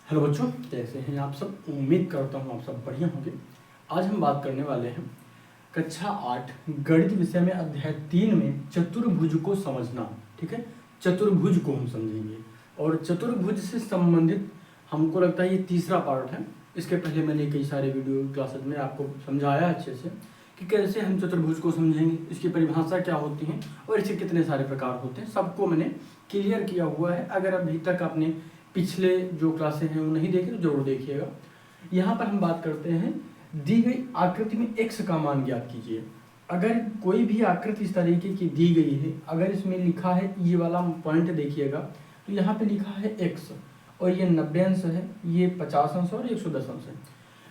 Hello बच्चों, कैसे हैं आप सब। उम्मीद करता हूँ आप सब बढ़िया होंगे। आज हम बात करने वाले हैं कक्षा 8 गणित विषय में अध्याय 3 में चतुर्भुज को समझना। ठीक है, चतुर्भुज को हम समझेंगे और चतुर्भुज से संबंधित हमको लगता है ये तीसरा पार्ट है। इसके पहले मैंने कई सारे वीडियो क्लासेस में आपको समझाया अच्छे से कि कैसे हम चतुर्भुज को समझेंगे, इसकी परिभाषा क्या होती है और इसके कितने सारे प्रकार होते हैं, सबको मैंने क्लियर किया हुआ है। अगर अभी तक आपने पिछले जो क्लासें हैं वो नहीं देखे तो जरूर देखिएगा। यहाँ पर हम बात करते हैं दी गई आकृति में x का मान ज्ञात कीजिए। अगर कोई भी आकृति इस तरीके की दी गई है, अगर इसमें लिखा है ये वाला पॉइंट देखिएगा तो यहाँ पे लिखा है x और ये 90 अंश है, ये 50 अंश और 110 अंश है।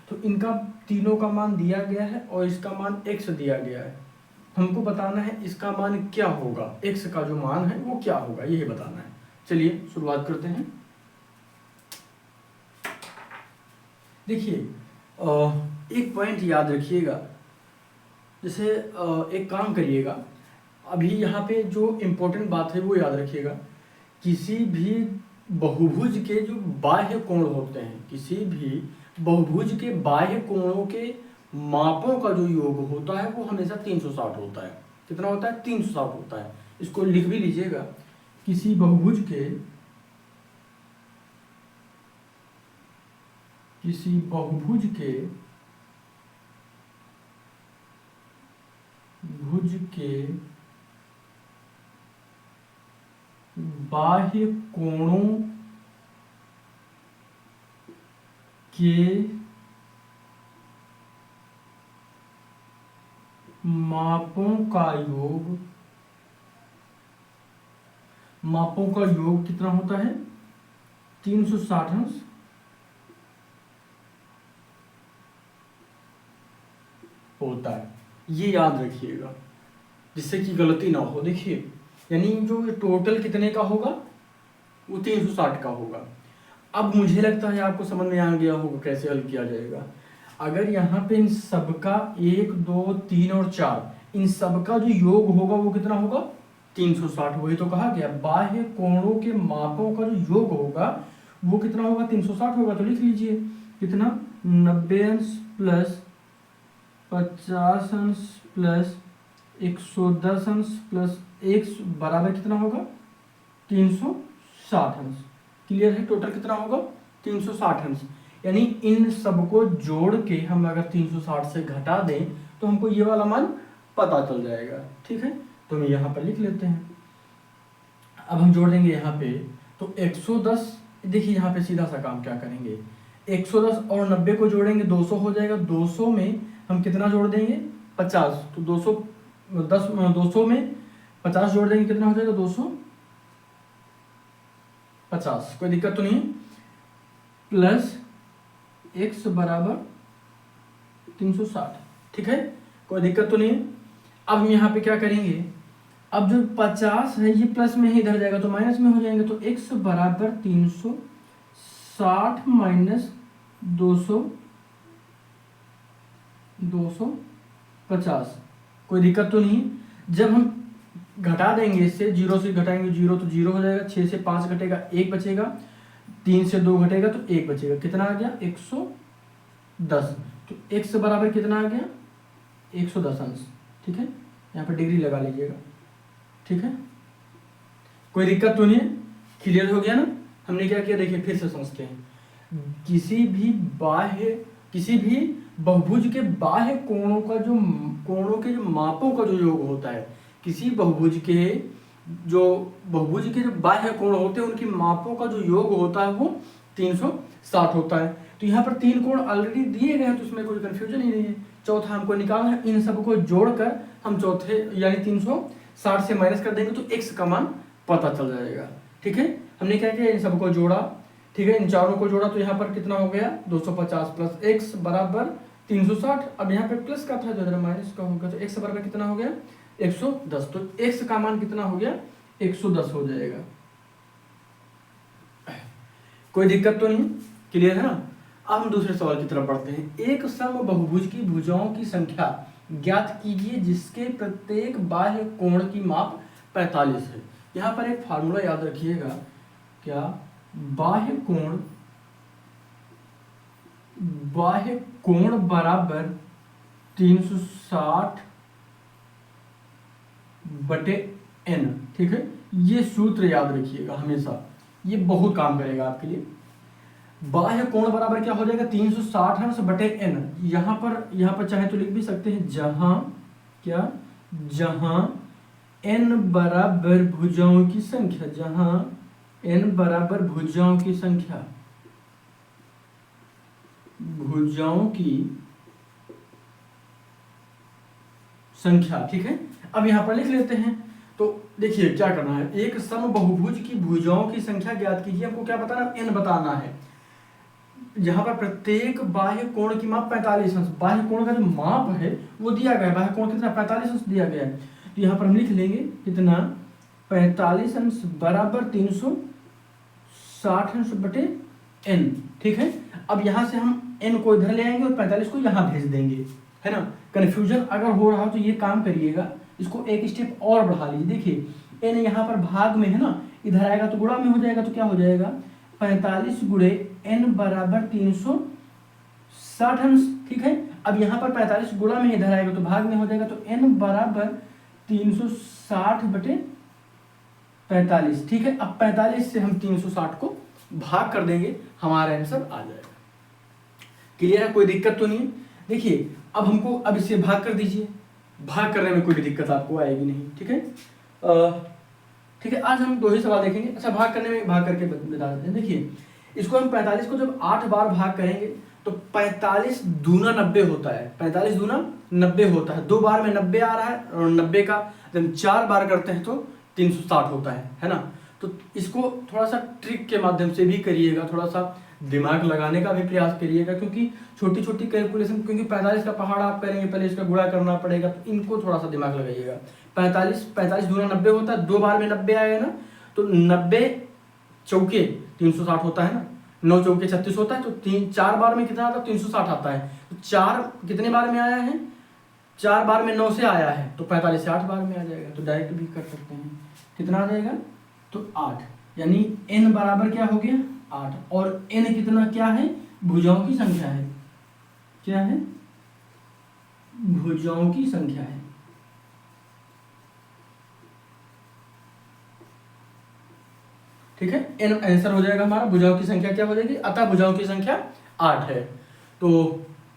तो इनका तीनों का मान दिया गया है और इसका मान x दिया गया है। हमको बताना है इसका मान क्या होगा, x का जो मान है वो क्या होगा, यही बताना है। चलिए शुरुआत करते हैं। देखिए एक पॉइंट याद रखिएगा, जैसे एक काम करिएगा, अभी यहाँ पे जो इम्पोर्टेंट बात है वो याद रखिएगा। किसी भी बहुभुज के जो बाह्य कोण होते हैं, किसी भी बहुभुज के बाह्य कोणों के मापों का जो योग होता है वो हमेशा 360 होता है। कितना होता है? 360 होता है। इसको लिख भी लीजिएगा। किसी बहुभुज के भुज के बाह्य कोणों के मापों का योग कितना होता है? 360 अंश होता है। ये याद रखिएगा जिससे कि गलती ना हो। देखिए यानी जो टोटल कितने का होगा वो 360 का होगा। अब मुझे लगता है आपको समझ में आ गया होगा कैसे हल किया जाएगा। अगर यहाँ पे इन सबका 1 2 3 और 4 इन सबका जो योग होगा वो कितना होगा? 360। वही तो कहा गया, बाह्य कोणों के मापों का जो योग होगा वो कितना होगा? 360 होगा। तो लिख लीजिए कितना? 90 अंश प्लस 50 अंश प्लस 110 अंश प्लस x बराबर कितना होगा? 360 अंश। क्लियर है? टोटल कितना होगा? 360 अंश। यानी इन सबको जोड़ के हम अगर 360 से घटा दें तो हमको ये वाला मान पता चल जाएगा। ठीक है, तो हम यहाँ पर लिख लेते हैं। अब हम जोड़ देंगे यहाँ पे तो 110। देखिए यहाँ पे सीधा सा काम क्या करेंगे, 110 और 90 को जोड़ेंगे 200 हो जाएगा। 200 में हम कितना जोड़ देंगे? 50। तो 200 में 50 जोड़ देंगे कितना हो जाएगा? 250। कोई दिक्कत तो नहीं है। प्लस x बराबर 360। ठीक है, कोई दिक्कत तो नहीं है। अब हम यहाँ पे क्या करेंगे, अब जो 50 है ये प्लस में ही इधर जाएगा तो माइनस में हो जाएंगे। तो x बराबर 360 माइनस 250। कोई दिक्कत तो नहीं। जब हम घटा देंगे इससे, 0 से घटाएंगे 0 तो 0 हो जाएगा। 6 से 5 घटेगा 1 बचेगा। 3 से 2 घटेगा तो 1 बचेगा। कितना आ गया? 110। तो x बराबर कितना आ गया? 110 अंश। ठीक है, यहाँ पर डिग्री लगा लीजिएगा। ठीक है, कोई दिक्कत तो नहीं है। क्लियर हो गया ना? हमने क्या किया देखिए फिर से समझते हैं। किसी भी बहुभुज के बाह्य कोणों के जो मापों का जो योग होता है, किसी बहुभुज के जो बाह्य कोण होते हैं उनकी मापों का जो योग होता है वो 360 होता है। तो यहाँ पर 3 कोण ऑलरेडी दिए गए हैं तो उसमें कोई कंफ्यूजन ही नहीं है। चौथा हमको निकालना है, इन सबको जोड़कर हम चौथे यानी 360 से माइनस कर देंगे तो x का मान पता चल जाएगा। ठीक है, हमने क्या किया, इन सबको जोड़ा। ठीक है, इन चारों को जोड़ा तो यहाँ पर कितना हो गया? 250 प्लस x बराबर 360। अब यहाँ पे प्लस का था तो इधर माइनस का होगा तो x बराबर कितना हो गया? 110। तो x का मान कितना हो गया? 110 हो जाएगा। कोई दिक्कत तो नहीं? क्लियर है ना? अब हम दूसरे सवाल की तरफ बढ़ते हैं। एक सम बहुभुज की भुजाओं की संख्या ज्ञात कीजिए जिसके प्रत्येक बाह्य कोण की माप 45 है। यहाँ पर एक फार्मूला याद रखिएगा, क्या? बाह्य कोण बाह्य कोण बराबर 360 बटे n, ठीक है। ये सूत्र याद रखिएगा हमेशा, ये बहुत काम करेगा आपके लिए। बाह्य कोण बराबर क्या हो जाएगा 360 अंश बटे n। यहाँ पर चाहे तो लिख भी सकते हैं जहां n बराबर भुजाओं की संख्या, जहां n बराबर भुजाओं की संख्या, ठीक है। अब यहाँ पर लिख लेते हैं। तो देखिए क्या करना है, एक समबहुभुज की भुजाओं की संख्या ज्ञात कीजिए। हमको क्या बताना, n बताना है। यहाँ पर प्रत्येक बाह्य कोण की माप 45 अंश, बाह्य कोण का जो माप है वो दिया गया है, बाह्य कोण कितना 45 अंश दिया गया है। तो यहाँ पर हम लिख लेंगे कितना 45 अंश बराबर 360 अंश बटे n, ठीक है। अब यहाँ से हम n को इधर ले आएंगे और 45 को यहाँ भेज देंगे, है ना। कन्फ्यूजन अगर हो रहा हो तो ये काम करिएगा, इसको एक स्टेप और बढ़ा लीजिए। देखिए n यहाँ पर भाग में है ना, इधर आएगा तो गुणा में हो जाएगा, तो क्या हो जाएगा 45 गुणे n बराबर 360 अंश, ठीक है। अब यहाँ पर 45 गुणा में इधर आएगा तो भाग में हो जाएगा, तो n बराबर 360 बटे 45, ठीक है। अब 45 से हम 360 को भाग कर देंगे, हमारा आंसर आ जाएगा। क्लियर है, कोई दिक्कत तो नहीं है। देखिए अब हमको अब इससे भाग कर दीजिए, भाग करने में कोई भी दिक्कत आपको आएगी नहीं, ठीक है। ठीक है, आज हम 2 ही सवाल देखेंगे। अच्छा, भाग करने में भाग करके बता देते हैं। देखिए इसको हम 45 को जब 8 बार भाग करेंगे तो 45 दूना 90 होता है, 45 दूना 90 होता है। 2 बार में 90 आ रहा है और 90 का जब 4 बार करते हैं तो 360 होता है ना। तो इसको थोड़ा सा ट्रिक के माध्यम से भी करिएगा, थोड़ा सा दिमाग लगाने का भी प्रयास करिएगा, क्योंकि छोटी छोटी कैलकुलेशन, क्योंकि 45 का पहाड़ आप करेंगे पहले इसका गुणा करना पड़ेगा, तो इनको थोड़ा सा दिमाग लगाइएगा। 45 दूना 90 होता है, 2 बार में 90 आएगा ना, तो 90 चौके 360 होता है ना, 9 चौके 36 होता है, तो 4 बार में कितना आता है 360 आता है। तो 4 कितने बार में आया है, 4 बार में 9 से आया है, तो 45 से 8 बार में आ जाएगा। तो डायरेक्ट भी कर सकते हैं, कितना आ जाएगा तो 8, यानी n बराबर क्या हो गया 8। और n कितना क्या है, भुजाओं की संख्या है, क्या है भुजाओं की संख्या है। ठीक है, n आंसर हो जाएगा हमारा, भुजाओं की संख्या क्या हो जाएगी, अतः भुजाओं की संख्या 8 है। तो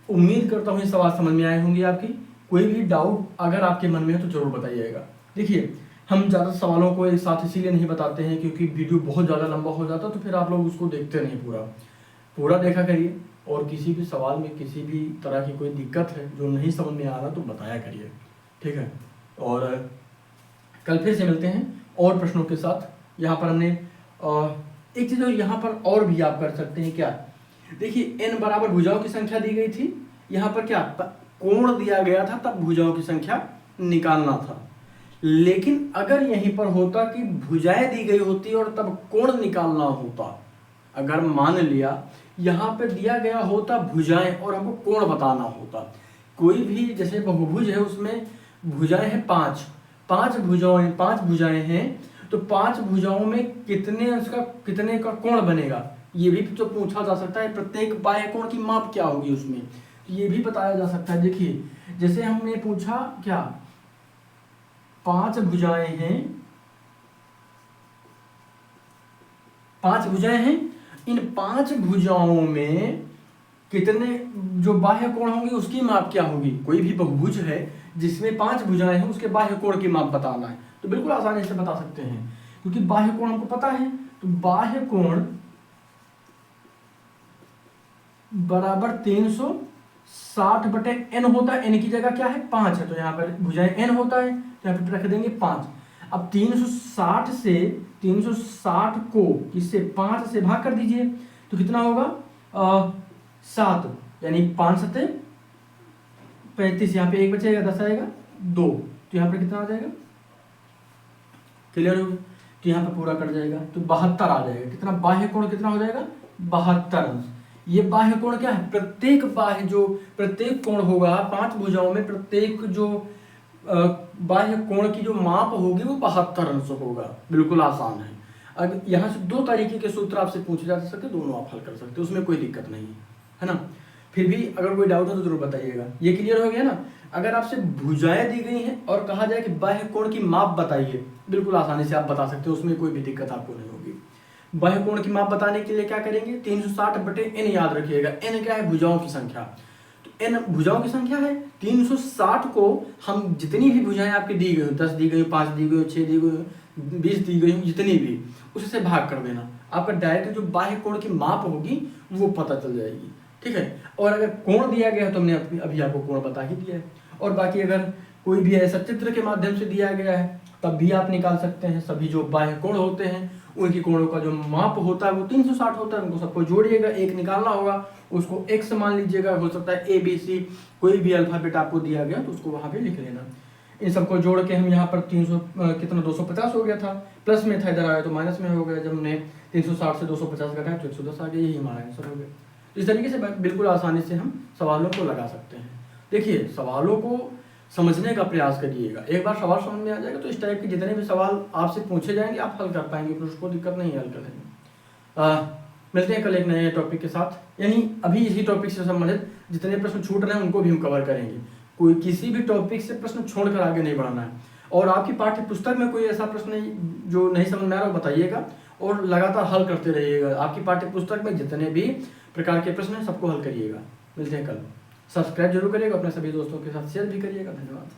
उम्मीद करता हूँ ये सवाल समझ में आए होंगे आपकी। कोई भी डाउट अगर आपके मन में है तो जरूर बताइएगा। देखिए हम ज़्यादा सवालों को एक साथ इसीलिए नहीं बताते हैं क्योंकि वीडियो बहुत ज़्यादा लंबा हो जाता, तो फिर आप लोग उसको देखते नहीं, पूरा देखा करिए। और किसी भी सवाल में किसी भी तरह की कोई दिक्कत है जो नहीं समझ में आ रहा तो बताया करिए, ठीक है। और कल फिर से मिलते हैं और प्रश्नों के साथ। यहाँ पर हमने एक चीज़ यहाँ पर और भी आप कर सकते हैं, क्या देखिए n बराबर भुजाओं की संख्या दी गई थी, यहाँ पर क्या कोण दिया गया था, तब भुजाओं की संख्या निकालना था। लेकिन अगर यहीं पर होता कि भुजाएं दी गई होती और तब कोण निकालना होता, अगर मान लिया यहाँ पर दिया गया होता भुजाएं और हमको कोण बताना होता, कोई भी जैसे बहुभुज है उसमें भुजाएं हैं 5 भुजाएं हैं, तो 5 भुजाओं में कितने का कोण बनेगा, ये भी तो पूछा जा सकता है। प्रत्येक बाह्य कोण की माप क्या होगी उसमें, ये भी बताया जा सकता है। देखिए जैसे हमने पूछा क्या 5 भुजाएं हैं, 5 भुजाएं हैं, इन 5 भुजाओं में कितने जो बाह्य कोण होंगे उसकी माप क्या होगी। कोई भी बहुभुज है जिसमें 5 भुजाएं हैं उसके बाह्य कोण की माप बताना है, तो बिल्कुल आसानी से बता सकते हैं क्योंकि बाह्य कोण हमको पता है। तो बाह्य कोण बराबर 360 बटे n होता है, n की जगह क्या है 5 है, तो यहाँ पर भुजाएं n होता है, तो यहाँ पर रख देंगे 5। अब 360 को किससे 5 से भाग कर दीजिए, तो कितना होगा 7, यानी 5 7 35, यहाँ पे 1 बचेगा, 10 आएगा 2, तो यहाँ पर कितना आ जाएगा, क्लियर हो गया। तो यहाँ पर पूरा कट जाएगा, तो 72 आ जाएगा। कितना बाह्य कोण कितना हो जाएगा 72 अंश। ये बाह्य कोण क्या है, प्रत्येक कोण होगा 5 भुजाओं में, प्रत्येक जो बाह्य कोण की जो माप होगी वो 72 अंश होगा। बिल्कुल आसान है। अब यहाँ से 2 तरीके के सूत्र आपसे पूछे जा सकते, दोनों आप हल कर सकते, उसमें कोई दिक्कत नहीं है ना। फिर भी अगर कोई डाउट हो तो जरूर बताइएगा। ये क्लियर हो गया ना। अगर आपसे भुजाएं दी गई हैं और कहा जाए कि बाह्य कोण की माप बताइए, बिल्कुल आसानी से आप बता सकते हो, उसमें कोई भी दिक्कत आपको नहीं होगी। बाह्य कोण की माप बताने के लिए क्या करेंगे, 360/n याद रखिएगा। n क्या है, भुजाओं की संख्या। तो n भुजाओं की संख्या है। 360 को हम जितनी भी भुजाएं आपकी दी गई, 10 दी गई, 5 दी गई, 6 दी गई, 20 दी गई, जितनी भी, उससे भाग कर देना। आपका डायरेक्ट जो बाह्य कोण की माप होगी वो पता चल जाएगी। ठीक है। और अगर कोण दिया गया है तो हमने अभी आपको कोण बता ही दिया है। और बाकी अगर कोई भी ऐसा चित्र के माध्यम से दिया गया है तब भी आप निकाल सकते हैं। सभी जो बाह्य कोण होते हैं उनकी कोणों का जो माप होता है वो 360 होता है। उनको सबको जोड़िएगा, एक निकालना होगा, उसको x मान लीजिएगा। हो सकता है ABC कोई भी अल्फाबेट आपको दिया गया तो उसको वहाँ पे लिख लेना। इन सबको जोड़ के हम यहाँ पर 300 कितना 250 हो गया था, प्लस में था, इधर आया तो माइनस में हो गया। जब हमने 360 से 250 घटाया तो 110 आ गया। यही हमारा आंसर हो गया। तो इस तरीके से बिल्कुल आसानी से हम सवालों को लगा सकते हैं। देखिए, सवालों को समझने का प्रयास करिएगा। एक बार सवाल समझ में आ जाएगा तो इस टाइप के जितने भी सवाल आपसे पूछे जाएंगे आप हल कर पाएंगे, फिर उसको दिक्कत नहीं है हल करने में। मिलते हैं कल एक नए टॉपिक के साथ, यानी अभी इसी टॉपिक से संबंधित जितने प्रश्न छूट रहे हैं उनको भी हम कवर करेंगे। कोई किसी भी टॉपिक से प्रश्न छोड़कर आगे नहीं बढ़ना है। और आपकी पाठ्य पुस्तक में कोई ऐसा प्रश्न जो नहीं समझ में आ रहा हो बताइएगा और लगातार हल करते रहिएगा। आपकी पाठ्य पुस्तक में जितने भी प्रकार के प्रश्न हैं सबको हल करिएगा। मिलते हैं कल। सब्सक्राइब जरूर करिएगा, अपने सभी दोस्तों के साथ शेयर भी करिएगा। धन्यवाद।